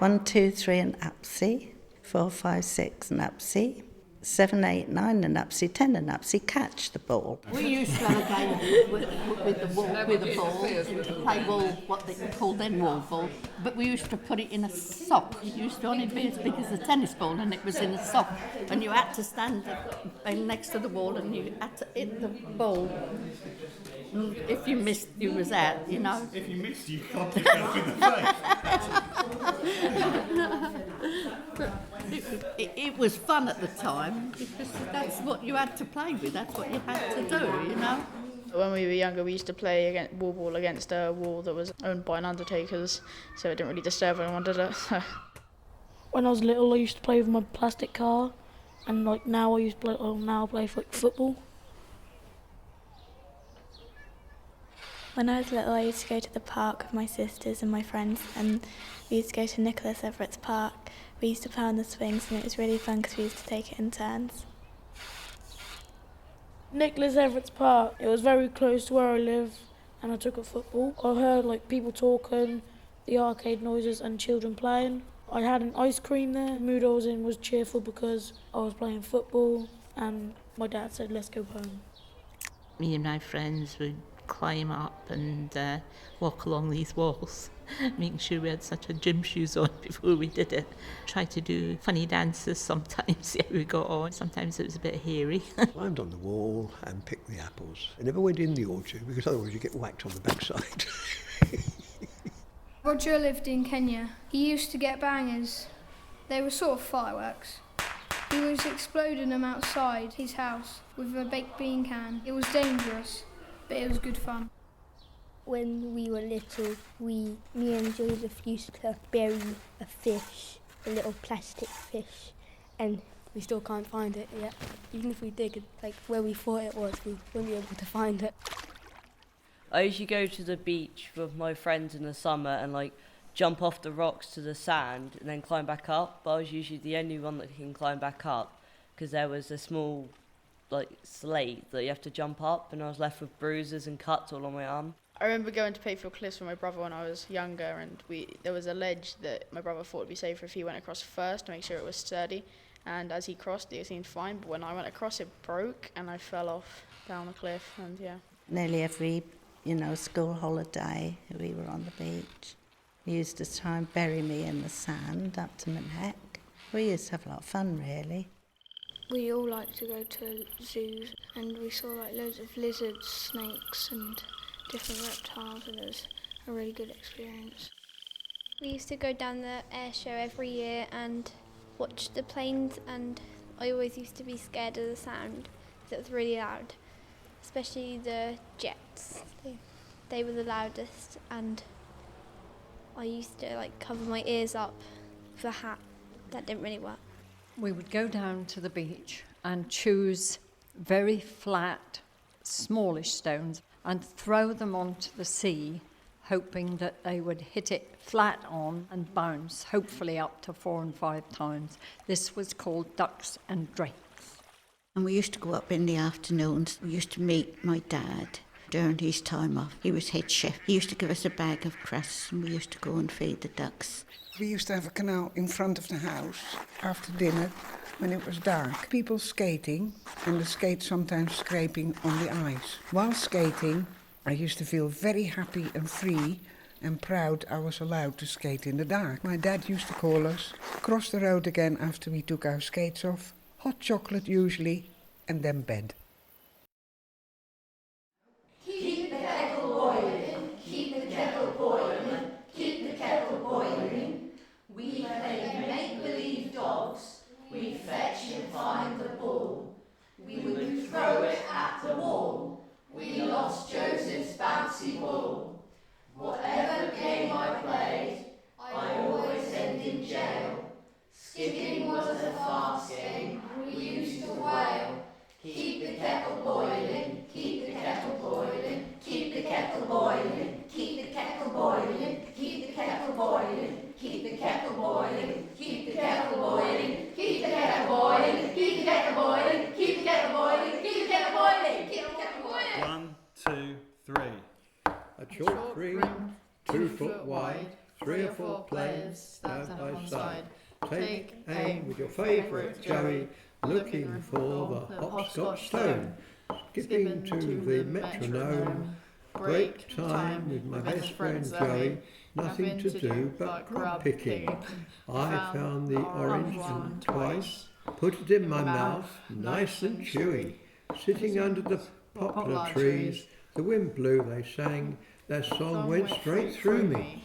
1, 2, 3 and upsy, 4, 5, 6 and upsy, 7, 8, 9 and upsy, 10 and upsy, catch the ball. We used to have a game with the ball, play ball, what they call then wall ball, but we used to put it in a sock. It used to only be as big as a tennis ball, and it was in a sock, and you had to stand next to the wall and you had to hit the ball. If you missed, you was out, you know. If you missed, you can't pick up in the face. It was fun at the time because that's what you had to play with. That's what you had to do, you know. When we were younger, we used to play wall ball against a wall that was owned by an undertaker's, so it didn't really disturb anyone, did it? When I was little, I used to play with my plastic car, and now I play football. When I was little, I used to go to the park with my sisters and my friends, and we used to go to Nicholas Everett's park. We used to play on the swings, and it was really fun because we used to take it in turns. Nicholas Everett's park, it was very close to where I live, and I took up football. I heard people talking, the arcade noises and children playing. I had an ice cream there. The mood I was in was cheerful because I was playing football, and my dad said, let's go home. Me and my friends would climb up and walk along these walls, making sure we had such a gym shoes on before we did it. Try to do funny dances sometimes, see how we got on. Sometimes it was a bit hairy. Climbed on the wall and picked the apples. I never went in the orchard because otherwise you get whacked on the backside. Roger lived in Kenya. He used to get bangers. They were sort of fireworks. He was exploding them outside his house with a baked bean can. It was dangerous, but it was good fun. When we were little, me and Joseph used to bury a fish, a little plastic fish, and we still can't find it yet. Even if we dig where we thought it was, we won't be able to find it. I usually go to the beach with my friends in the summer and jump off the rocks to the sand and then climb back up, but I was usually the only one that can climb back up because there was a small slate that you have to jump up, and I was left with bruises and cuts all on my arm. I remember going to Payfield Cliffs with my brother when I was younger, and there was a ledge that my brother thought would be safer if he went across first to make sure it was sturdy, and as he crossed it seemed fine, but when I went across it broke and I fell off down the cliff, and yeah. Nearly every, school holiday we were on the beach. He used to try and bury me in the sand up to my neck. We used to have a lot of fun, really. We all like to go to zoos, and we saw loads of lizards, snakes and different reptiles, and it was a really good experience. We used to go down the air show every year and watch the planes, and I always used to be scared of the sound because it was really loud, especially the jets. They were the loudest, and I used to cover my ears up with a hat. That didn't really work. We would go down to the beach and choose very flat, smallish stones and throw them onto the sea, hoping that they would hit it flat on and bounce, hopefully up to 4 and 5 times. This was called ducks and drakes. And we used to go up in the afternoons. We used to meet my dad during his time off. He was head chef. He used to give us a bag of crusts, and we used to go and feed the ducks. We used to have a canal in front of the house after dinner when it was dark. People skating and the skates sometimes scraping on the ice. While skating, I used to feel very happy and free and proud I was allowed to skate in the dark. My dad used to call us, cross the road again after we took our skates off, hot chocolate usually, and then bed. Keep the kettle boiling, keep the kettle boiling, keep the kettle boiling. We played make-believe dogs, we'd fetch and find the ball. We would throw it at the wall, we lost Joseph's bouncy ball. Whatever game I played, I always ended in jail. Skipping was a fast game, we used to wail. Keep the kettle boiling, keep the kettle boiling, keep the kettle boiling, keep the kettle boiling, keep the kettle boiling, keep the kettle boiling, keep the kettle boiling, keep the kettle boiling, keep the kettle boiling, keep the kettle boiling, keep the kettle boiling, keep the kettle boiling. 1, 2, 3. A chalk ring, 2 foot wide, 3 or 4 players stand by side. Take aim with your favourite Joey, looking for the hopscotch stone. Skipping to the metronome. Break time with my best friend Joey. Nothing to do but grub picking. I found the orange one twice. Put it in my mouth, nice and chewy. Sitting under the poplar trees, the wind blew, they sang. Their song went straight through me.